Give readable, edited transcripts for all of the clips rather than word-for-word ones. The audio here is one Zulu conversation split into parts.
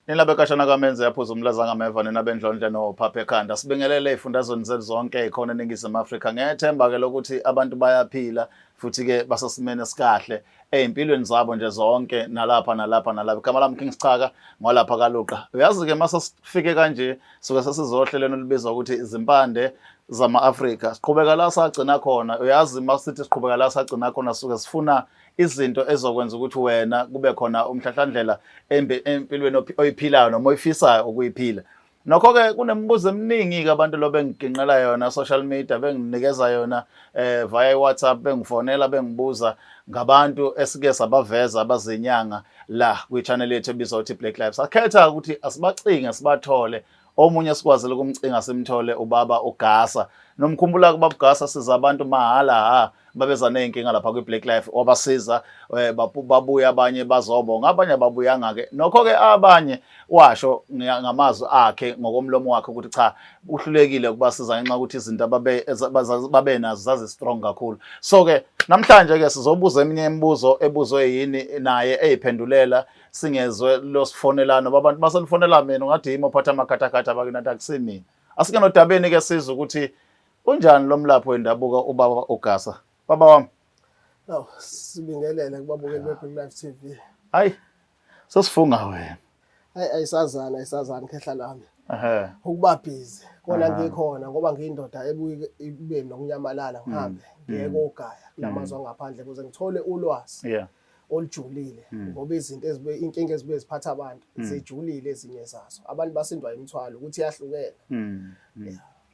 Nina bekashana kaMenze yaphuza umlaza ngameva nina bendlonhle nophapha ekhanda. Sibingelele izifundazweni zethu zonke ikhona eNingizimu Afrika. Ngethemba ke lokuthi abantu bayaphila futhi ke basesimene esikahle ezimpilweni zabo nje zonke nalapha. Igama lami King Sichaka ngolapha kaLuqa. Uyazi ke mase sifike kanje soke sesizohlelweni olubizwa ukuthi izimpande zama-Afrika. Siqhubeka la sagcina khona. Uyazi masithi siqhubeka la sagcina khona soke sifuna izinto ezokwenza ukuthi wena kube khona umhlahlandlela empilweni oyiphilayo noma oyifisayo ukuyiphila. Nokho-ke kunemibuzo eminingi-ke abantu lo bengiginqela yona social media, benginikeza yona via WhatsApp, bengifonela bengibuza ngabantu esike sabaveza abazinyanga la kwi-channel yethu ebizwa ukuthi Black Lives. Akhetha ukuthi asibacinge sibathole. Omunye sikwazile ukumcinga simthole ubaba uGasa. Nomkhumbula ubaba uGasa siza abantu mahala babeza ney'nkinga lapha kwi-Black Life, wabasiza babuya abanye bazobonga, abanye ababuyanga ke. Nokho-ke abanye washo ngamazwi akhe ngokomlomo wakhe ukuthi cha, uhlulekile ukubasiza ngenxa yokuthi izinto babenazo zazi-strong kakhulu. So-ke namhlanje-ke sizobuza eminye imibuzo ebuzwe yini naye ey'phendulela singezwe lo sifonelano. Abantu basenifonela mina ungathi yimi ophatha amakhathakhatha bakinathi akusimina. Asike nodabeni-ke sizwe ukuthi unjani lo mlapho wendabuko ubaba uGasa. Baba wami. Aw, sibingelele kubabukeli be-Black Life TV. Hayi. Sosifunga wena. Hayi ayisazana khehla lami. Ukuba busy. Kona ngikhona ngoba ngiyindoda ebuye ibe nokunyamalala ngihambe ngiye kogaya kulamazwe angaphandle ukuze ngithole ulwazi. Olujulile ngoba izinto inkinga ezibuye ziphatha abantu zijulile ezinye zazo. Abantu basindwa imithwalo ukuthi iyahlukene.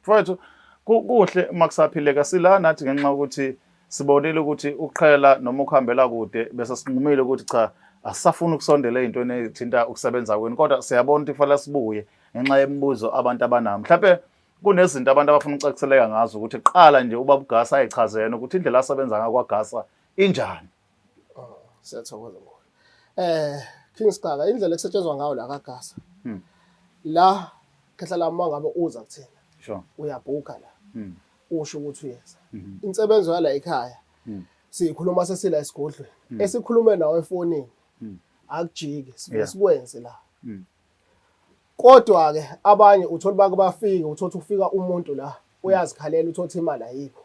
Mfowethu kuhle makusaphileka sila nathi ngenxa ukuthi sibonile ukuthi uqhela noma ukuhambela kude bese sinqumile ukuthi cha asisafuna ukusondela ezintweni ezithinta ukusebenza kweni, kodwa siyabona ukuthi kufanele sibuye ngenxa yemibuzo abantu abanayo. Mhlawumbe kunezinto abantu abafuna ukucaciseleka ngazo ukuthi qala nje ubaba uGasa ayichazene ukuthi indlela asebenza ngayo kwaGasa injani. Siyathokoza ngolo. King Sichaka indlela ekusetshenzwa ngayo la kaGasa. La khehla lami mangabe uza kuthina. Sure. Uyabhuka la. Usho ukuthi uyeza. Insebenzo yala ekhaya. Sikhuluma sesila esigodlweni. Esikhulume nawe efonini. Akujike sikwenze la. Kodwa ke abanye uthola bake bafike uthola ufika umuntu la uyazikhalela uthola imali ayikho.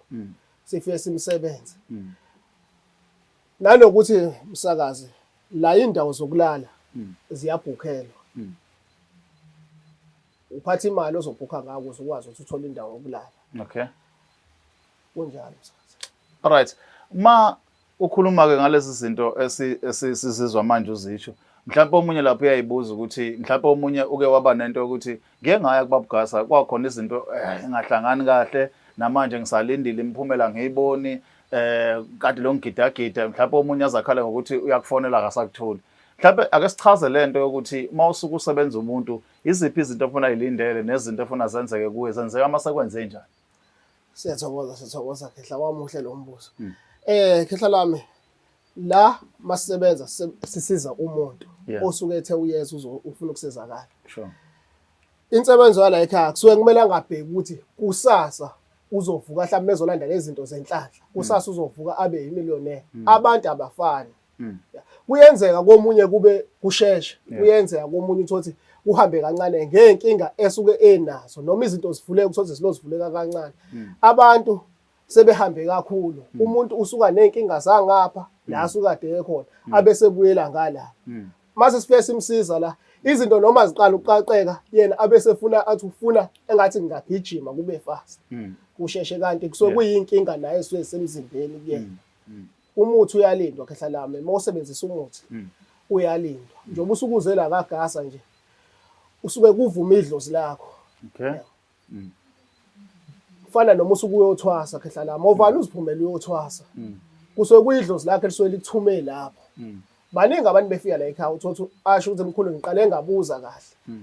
Sifike simsebenze. Nanokuthi msakazi la indawo zokulala ziyabhukhelwa. Uphatha imali ozobhukha ngayo ukuze ukwazi ukuthi uthole indawo yokulala. Okay. Kunjalo msakazi. Alright. Ma ukhuluma ke ngalezi zinto esizizwa manje uzisho. Mhlawumbe omunye lapho uyayibuza ukuthi mhlawumbe omunye uke waba nento ukuthi ngeke ngaya kubaba uGasa kwakhona izinto engahlangani kahle namanje ngisalindile imiphumela ngiyiboni kade lo ngigidagida. Mhlawumbe omunye azakhala ngokuthi uyakufonela akasakutholi. Mhlawumbe ake sichaze lento yokuthi mawusuka usebenza umuntu iziphi izinto ofuna izilindele nezinto ofuna zenzeke kuwe zenzeka masekwenze njani. Siyathokoza khehla wamuhle lo mbuzo. Khehla lami la masisebenza sisiza umuntu osuke ethe uyeza ufuna ukusizakala. Sure. Insebenzo yala ekhaya kusuke kumele angabheki ukuthi kusasa uzovuka mhlawumbe ezolanda lezi zinto zenhlanhla. Kusasa uzovuka abe yimillionaire. Abantu abafani. Kuyenzeka komunye kube kusheshe, kuyenzeka komunye uthi uhambe kancane ngenkinga esuke enazo noma izinto zivuleka ukuthi zilozivuleka kancane. Abantu sebehambe kakhulu. Umuntu usuka nenkinga zangapha la asuka ade khona abese buyela ngala. Mase sifike simsiza la izinto noma ziqala ukuqaqeka yena abese funa athi ufuna engathi ngagijima kube fast. Kusheshe kanti kusuke kuyinkinga naye esuke semzimbeni kuyena. Umuthi uyalindwa khehla lami mawusebenzisa umuthi uyalindwa njengoba usukuze la kaGasa nje usuke kuvuma idlozi lakho. Okay. Kufana noma usuke uyothwasa khehla lami ovana uziphumela uyothwasa kusuke kuyidlozi lakho elisuke lithume lapho. Baningi abantu befika la ekhaya uthola asho ukuthi emkhulu ngiqale ngabuza kahle.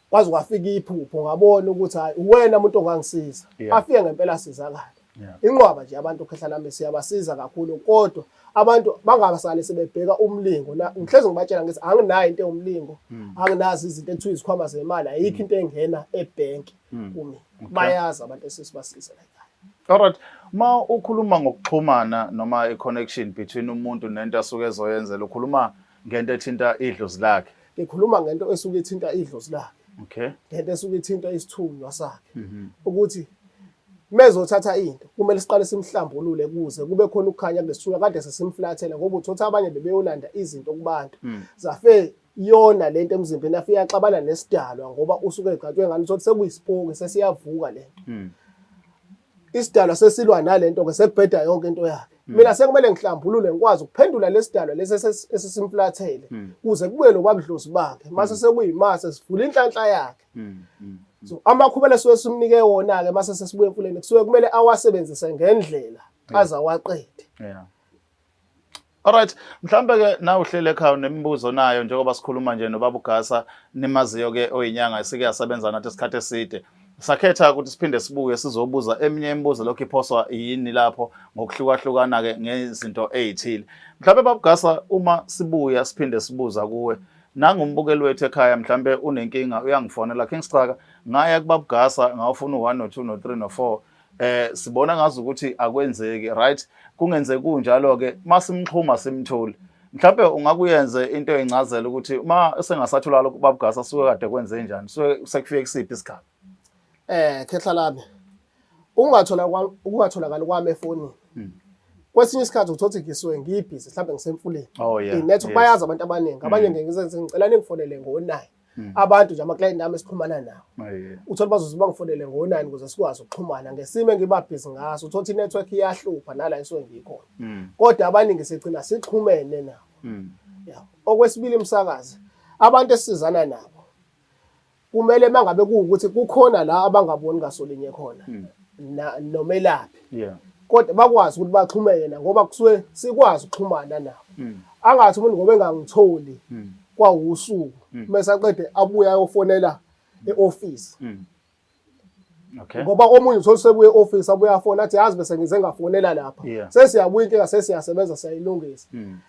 Kwaze kwafika iphupho ngabona ukuthi hayi wena umuntu ongangisiza afike ngempela sizakala. Inqwaba nje abantu khehla lami siyabasiza kakhulu kodwa abantu bangabasale sebebheka umlingo na ngihleze ngibatshela ngithi anginayo into umlingo anginazi izinto ethu izikhwama zemali ayikho into engena ebank kimi bayazi abantu esisibasiza la ekhaya. Alright, ma ukhuluma ngokuxhumana noma i-connection between umuntu nento asuke ezoyenzela ukhuluma ngento ethinta idlozi lakhe. ngikhuluma ngento esuke ithinta idlozi lakhe. Okay. Ngento esuke ithinta isithunywa sakhe. Ukuthi mezothatha into kumele siqale simhlambulule kuze kube khona ukukhanya kulesithunywa kade sesimflathela ngoba uthothi abanye bebeyolanda izinto kubantu zafe yona lento emzimbeni afika yaxabana nesidalwa ngoba usuke egcatshwe ngani uthothi sekuyisipoki sesiyavuka lento. Isidalwa sesilwa nalento ke sekubheda yonke into yakhe. Mina sekumele ngihlambulule ngikwazi ukuphendula lesidalwa lesi esisimflathele kuze kubuye lokwabudlozi bakhe mase sekuyimase sivula inhlanhla yakhe. So amakhuba lesuke simnike wona ke mase sesibuye emfuleni kusuke kumele awasebenzise ngendlela azawaqede. Yeah. Alright, mhlambe ke na uhlele ekhaya nemibuzo nayo njengoba sikhuluma nje nobaba uGasa nimaziyo ke oyinyanga esike yasebenza nathi isikhathi eside. Sakhetha ukuthi siphinde sibuye sizobuza eminye imibuzo lokho iphoswa yini lapho ngokuhlukahlukana ke ngezinto ezithile. Mhlambe baba uGasa uma sibuya siphinde sibuza kuwe nangumbukeli wethu ekhaya mhlambe unenkinga uyangifonela Kingstraka ngaya kubaba uGasa ngawufuna u1 no2 no3 no4 sibona ngazi ukuthi akwenzeki right kungenzeki kunjalo ke masimxhuma simthule mhlambe ungakuyenze into eyincazela ukuthi uma esengasathula lokho baba uGasa suke kade kwenze njani sekufike kusiphi isikhathi khehla lami ungatholakala kwami efonini kwesinye isikhathi uthothi ngisuke ngibhizi mhlawumbe ngisemfuleni inetwork bayazi abantu abaningi abanye ngicela ningifonele ngo9 abantu nje ama-client nami esixhumana nawo uthola bazoze bangifonele ngo9 ukuze sikwazi ukuxhumana ngesimo engibabhizi ngaso uthothi inetwork iyahlupha nala isuke ngikhona kodwa abaningi sigcina sixhumene nawo okwesibili umsakazi abantu esizana nabo kumele mangabe kuukuthi kukhona la abangaboni ngasolinye khona nomelaphi kodwa bakwazi ukuthi baxhumene yena ngoba kusuke sikwazi ukuxhumana nabo angathi umuntu ngoba engangitholi kwawusuku bese aqede abuya ayofonela eoffice ngoba omunye uthola sebuye eoffice abuya afona athi yazi bese ngize ngafonela lapha sesiyabuya inkinga sesiyasebenza sayilungisa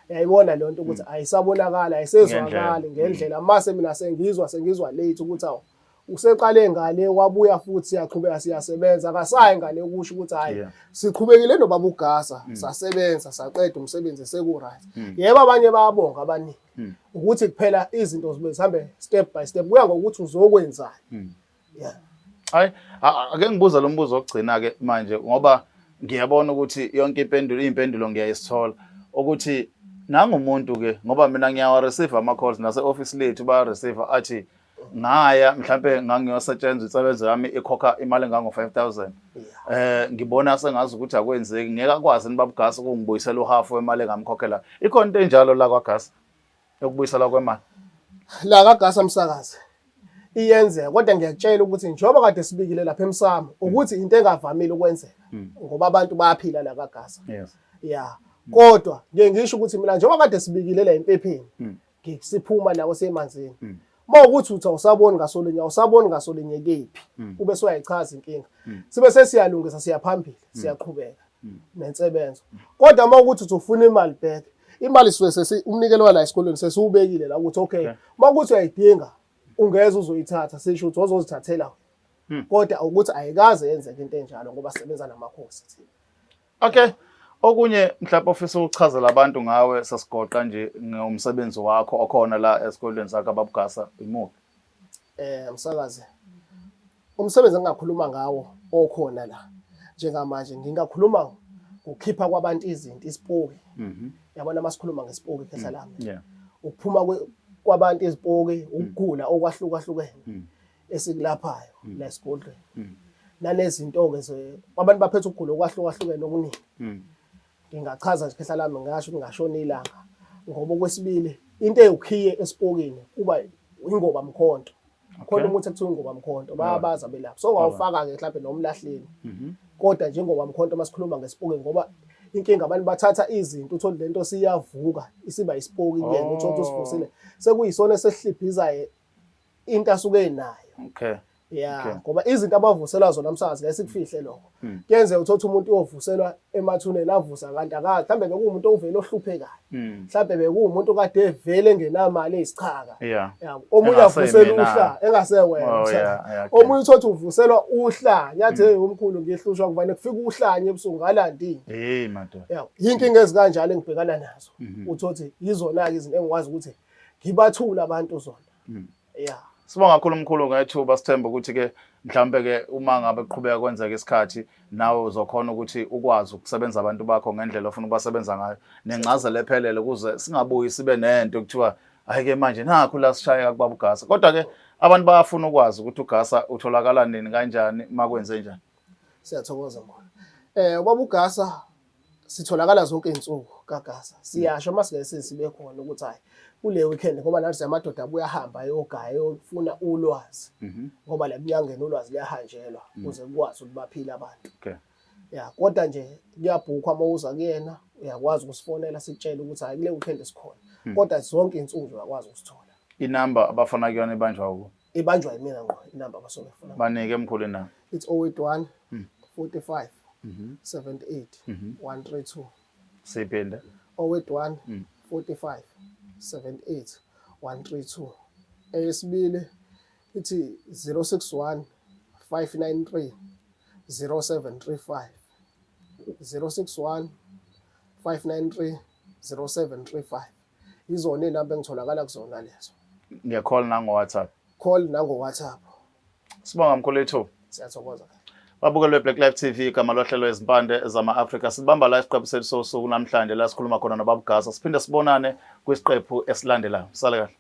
yayibona le nto ukuthi ayisabonakala ayisezwakali ngendlela mase mina sengizwa late ukuthi awu useqale ngale wabuya futhi siyaqhubeka siyasebenza akasayi ngale ukusho ukuthi hayi siqhubekile nobaba uGasa sasebenza saqeda umsebenzi seku-right yebo abanye bayabonga abaningi ukuthi kuphela izinto zihambe step by step kuya ngokuthi uzokwenzani hayi ake ngibuza lo mbuzo ogcina ke manje ngoba ngiyabona ukuthi yonke impendulo ngiyayisithola ukuthi nangumuntu ke ngoba mina ngiyawa receive ama calls nase office lethu baya receive athi ngaya mhlambe ngangiyosetshenziswa insebenzo yami ikhokha imali engango 5000 ngibona sengazi ukuthi akwenzeki ngeke akwazi nibaba uGasa ukungibuyisela uhalf wemali engamkhokhela ikhona into enjalo la kwaGasa yokubuyisela kwemali la kaGasa msakazi iyenzeka kodwa ngiyakutshela ukuthi njengoba kade sibikile lapha emsamo ukuthi into engavamile ukwenzeka ngoba abantu bayaphila la kaGasa kodwa ngeke ngisho ukuthi mina njengoba kade sibikile la empepheni ngisiphuma nawo semanzini mawukuthi uthi awusaboni ngasolinye kephi ube soyayichaza inkinga sibe sesiyalungisa siyaphambili siyaqhubeka nensebenzo kodwa mawukuthi uthi ufuna imali back imali siwe umnikelwa la esikoleni sesiubekile la ukuthi okay mawukuthi uyayidinga ungeza uzoyithatha sisho ukuthi wazozithathela kodwa ukuthi ayikaze yenzeke into enjalo ngoba sisebenza namakhosi thina okay okunye mhlawumbe ofisa ukuchazela abantu ngawe sasigoqa nje ngomsebenzi wakho okhona la esikoleni sakhe baba uGasa imuphi msakazi umsebenzi engakhuluma ngawo okhona la njengamanje ngingakhuluma ukukhipha kwabantu izinto isipoki yabona masikhuluma ngesipoki khehla lami ukuphuma kwabantu izipoki ukugula okwahlukahlukene esikulaphayo la esikoleni nanezinto ke kwabantu baphethe ukugula okwahlukahlukene okuningi ngingachaza nje khehla lami ngasho ngashona ilanga ngoba okwesibili into eyukhiye esipokini kuba ingoba mkhonto khona umuntu ekuthiwa ingoba mkhonto bayabaza belapha so ngawufaka ke mhlawumbe nomlahleni kodwa njengoba mkhonto masikhuluma ngesipoki ngoba inkinga abantu bathatha izinto uthola lento siyavuka isiba isipoki kuyena uthola usivusile sekuyisona esihlibhiza into asuke enayo ngoba izinto abavusela zona msakazi ngeke sikufihle lokho kuyenze uthothi umuntu uyovuselwa emathuneni avusa kanti akazi mhlambe bekuwumuntu ovela ohluphekayo mhlambe bekuwumuntu kade evele ngenamali eyisichaka omunye avusela uhla engasewena omunye uthothi uvuselwa uhla nyathi hey umkhulu ngihlushwa kubane kufika uhlanye ebusuku ngalandini madoda inkinga ezikanjalo engibhekana nazo uthothi yizona ke izinto engikwazi ukuthi ngibathula abantu zona. Yeah. Sibonga kakhulu umkhulu ngethuba sithemba ukuthi ke mhlambe ke uma ngabe kuqhubeka kwenzeka isikhathi nawe uzokhona ukuthi ukwazi ukusebenza abantu bakho ngendlela ofuna ukubasebenza ngayo nencazelo ephelele ukuze singabuyi sibe nento kuthiwa ayike manje nakho la sishaya kubaba uGasa. Kodwa ke abantu bayafuna ukwazi ukuthi uGasa utholakala nini kanjani makwenze njani. Siyathokoza mkhulu. Ubaba uGasa sitholakala zonke izinsuku kaGasa. Siyasho masike sibe khona ukuthi hayi kule weekend ngoba nathi amadoda abuya hamba ayogaya ayofuna ulwazi. Ngoba la bunyangeni ulwazi liyahanjelwa ukuze ukwazi ukuthi baphile abantu. Okay. Yeah, kodwa nje kuyabhukwa uma uza kuyena uyakwazi ukusifonela sikutshela ukuthi hayi kule weekend sikhona. Kodwa zonke izinsuku uyakwazi ukusithola. Inamba abafana kuyona ibanjwa uku. Ibanjwa yimina ngqo inamba abasoke funa. Banike emkhulu inamba. It's 081 45 78 132. Siphinde. 081 45 78 132. Eyesibili ithi 061 593 0735. 061 593 0735. Izona inamba engitholakala kuzona lezo. Ngiyacall nango WhatsApp. Call nango WhatsApp. Sibonga mkhulu ethu. Siyathokoza. Babukelwe Black Life TV igama lohlelo ezimpande zama-Afrika. Sibamba la isiqephu sethu sosuku namhlanje la sikhuluma khona nobaba uGasa. Siphinde sibonane kwisiqephu esilandelayo. Sale kahle.